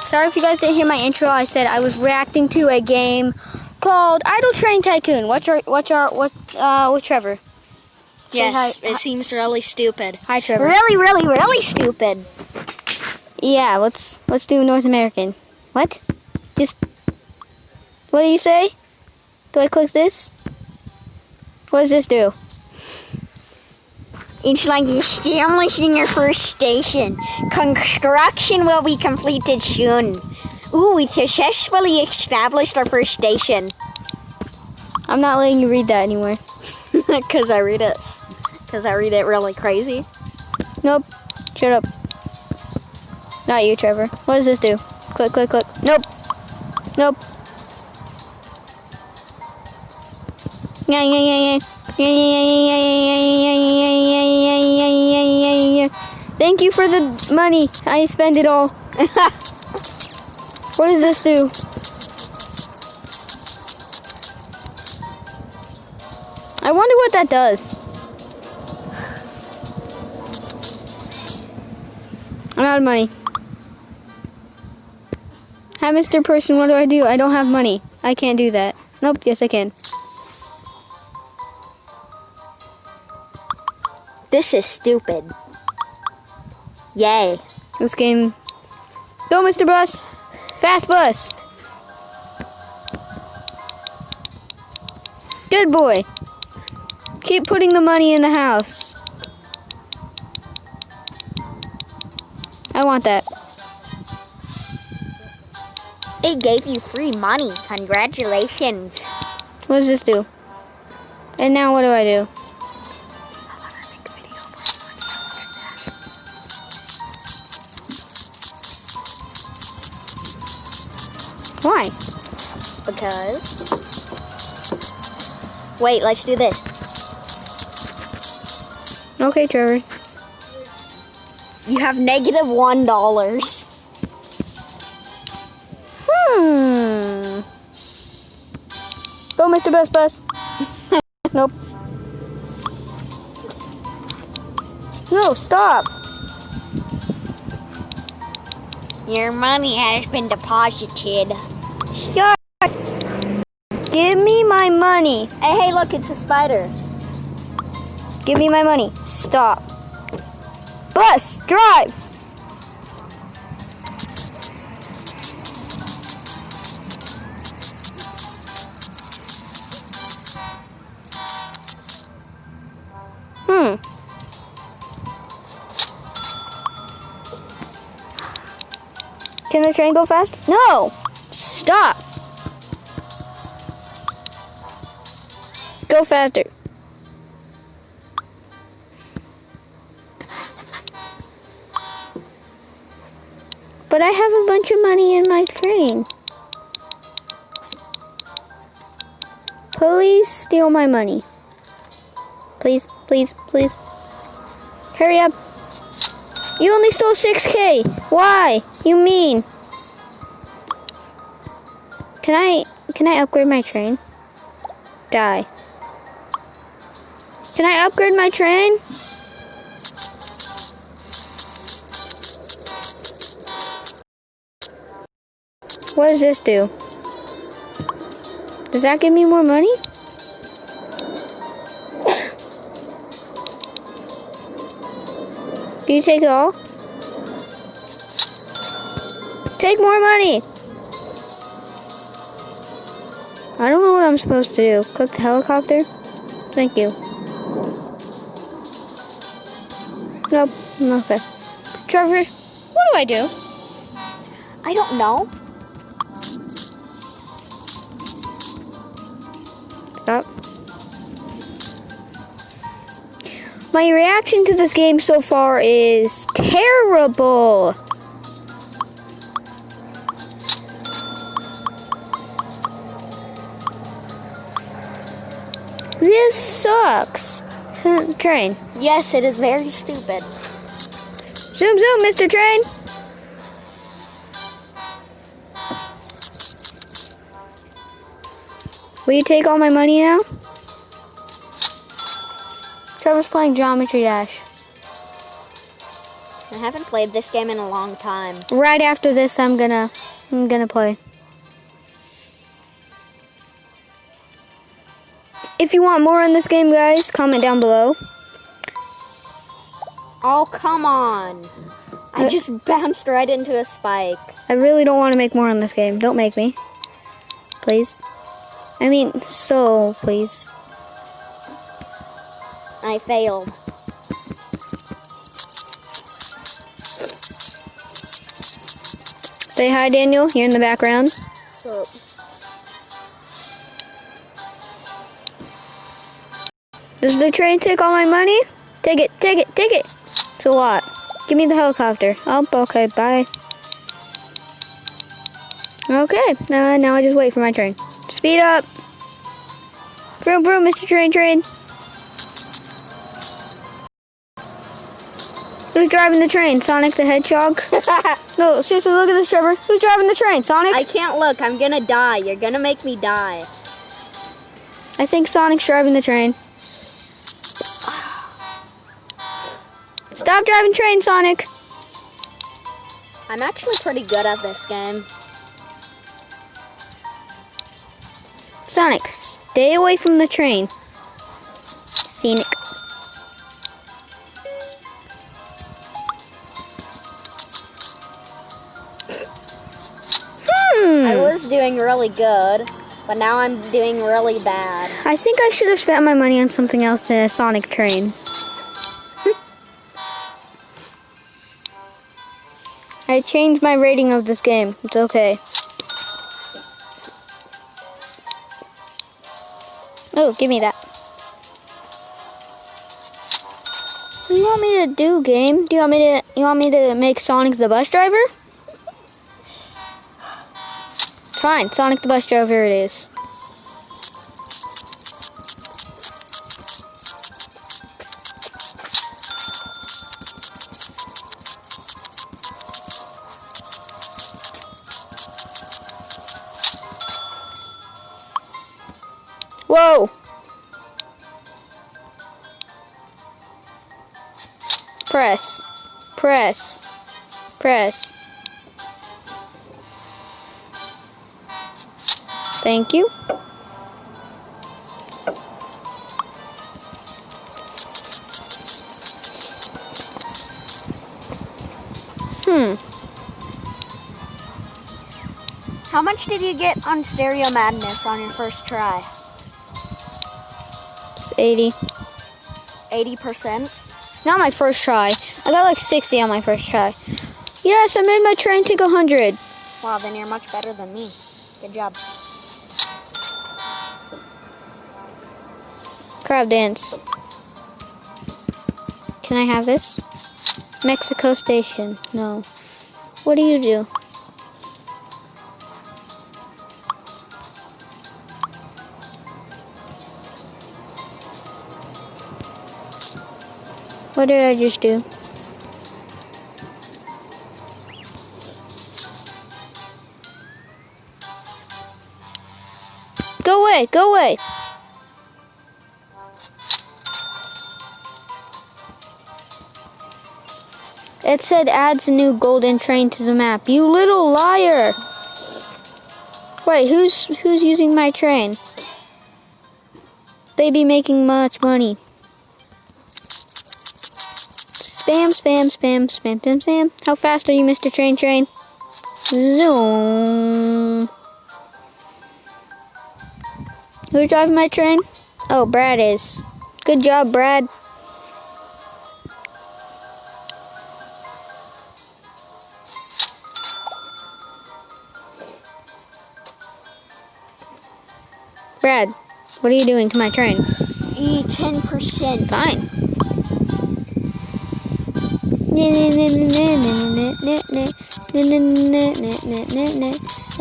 Sorry if you guys didn't hear my intro. I said I was reacting to a game called Idle Train Tycoon. What's Trevor? Yes, it seems really stupid. Hi, Trevor. Really stupid. Yeah, let's do North American. What? What do you say? Do I click this? What does this do? It's like establishing your first station. Construction will be completed soon. Ooh, we successfully established our first station. I'm not letting you read that anymore. Because I read it. Because I read it really crazy. Nope. Shut up. Not you, Trevor. What does this do? Click. Nope. Thank you for the money. I spend it all. What does this do? I wonder what that does. I'm out of money. Hi, Mr. Person, what do? I don't have money. I can't do that. Nope, yes I can. This is stupid. Yay. This game. Go, Mr. Bus. Fast bus. Good boy. Keep putting the money in the house. I want that. It gave you free money. Congratulations. What does this do? And now what do I do? Why? Because... Wait, let's do this. Okay, Trevor. You have -$1. Go, Mr. Bus. Nope. No, stop. Your money has been deposited. Shush. Give me my money. Hey, look, it's a spider. Give me my money. Stop. Bus, drive. Can the train go fast? No. Stop. Go faster. But I have a bunch of money in my train. Please steal my money. Please. Hurry up. You only stole 6K. Why? You mean? Can I upgrade my train? Die. Can I upgrade my train? What does this do? Does that give me more money? Do you take it all? Take more money! I don't know what I'm supposed to do. Click the helicopter? Thank you. Nope. Okay. Trevor, what do I do? I don't know. Stop. My reaction to this game so far is terrible. This sucks. Train. Yes, it is very stupid. Zoom, Mr. Train. Will you take all my money now? Trevor's playing Geometry Dash. haven't played this game in a long time. Right after this, I'm gonna play. If you want more on this game, guys, comment down below. Oh, come on. I just bounced right into a spike. I really don't want to make more on this game. Don't make me. Please. I mean, so, please. I failed. Say hi, Daniel. You're in the background. So, Does the train take all my money? Take it, take it, take it. It's a lot. Give me the helicopter. Oh, okay, bye. Okay, now I just wait for my train. Speed up. Vroom, vroom, Mr. Train. Who's driving the train? Sonic the Hedgehog? No, seriously, look at this, Trevor. Who's driving the train? Sonic? I can't look. I'm gonna die. You're gonna make me die. I think Sonic's driving the train. Stop driving train, Sonic. I'm actually pretty good at this game. Sonic, stay away from the train. Scenic. I was doing really good, but now I'm doing really bad. I think I should have spent my money on something else than a Sonic train. I changed my rating of this game. It's okay. Oh, give me that. What do you want me to do, game? Do you want me to make Sonic the bus driver? Fine, Sonic the bus driver it is. Whoa! Press. Press. Press. Thank you. How much did you get on Stereo Madness on your first try? It's 80. 80%? Not my first try. I got like 60 on my first try. Yes, I made my train take 100. Wow, then you're much better than me. Good job. Crab dance. Can I have this? Mexico Station. No. What do you do? What did I just do? Go away! Go away! It said adds a new golden train to the map. You little liar! Wait, who's using my train? They be making much money. Spam, spam, spam, spam, spam, spam. How fast are you, Mr. Train? Zoom. Who's driving my train? Oh, Brad is. Good job, Brad. Brad, what are you doing to my train? 10%. Fine. Why am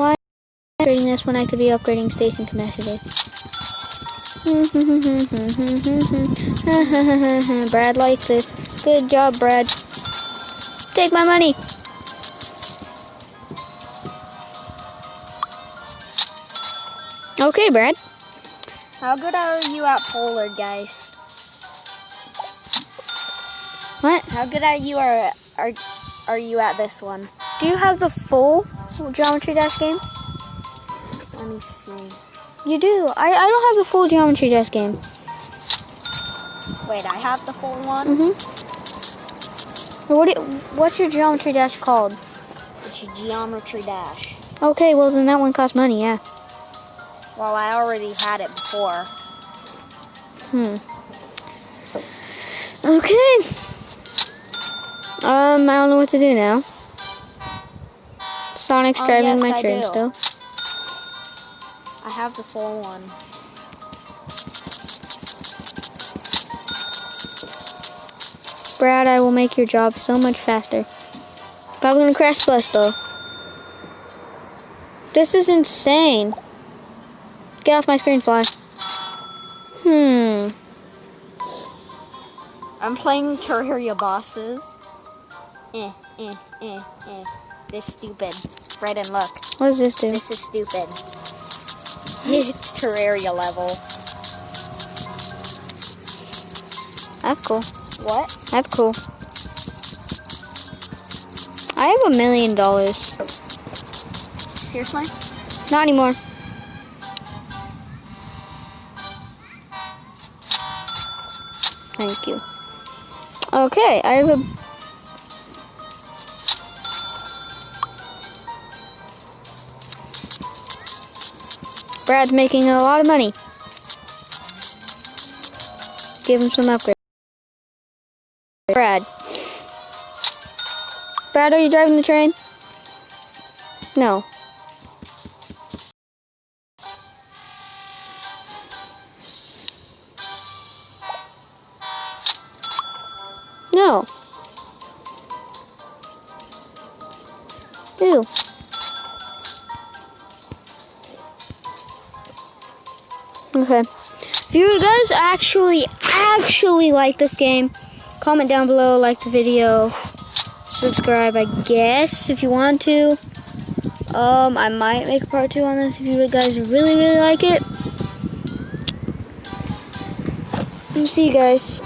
I upgrading this when I could be upgrading station capacity? Brad likes this. Good job, Brad. Take my money. Okay, Brad. How good are you at Polar, guys? What? How good are you at are you at this one? Do you have the full Geometry Dash game? Let me see. You do. I don't have the full Geometry Dash game. Wait, I have the full one? What's your Geometry Dash called? It's a Geometry Dash. Okay, well then that one costs money, yeah. Well, I already had it before. Okay. I don't know what to do now. Sonic's driving my train still. I have the full one. Brad, I will make your job so much faster. Probably gonna crash the bus though. This is insane. Get off my screen, Fly. I'm playing Terraria bosses. This is stupid. Right, and look. What does this do? This is stupid. It's Terraria level. That's cool. What? That's cool. I have $1 million. Seriously? Not anymore. Thank you. Okay, I have a... Brad's making a lot of money. Give him some upgrades. Brad. Brad, are you driving the train? No. No. Ew. Okay. If you guys actually like this game, comment down below, like the video, subscribe, I guess, if you want to. I might make a part 2 on this if you guys really like it. And see you guys.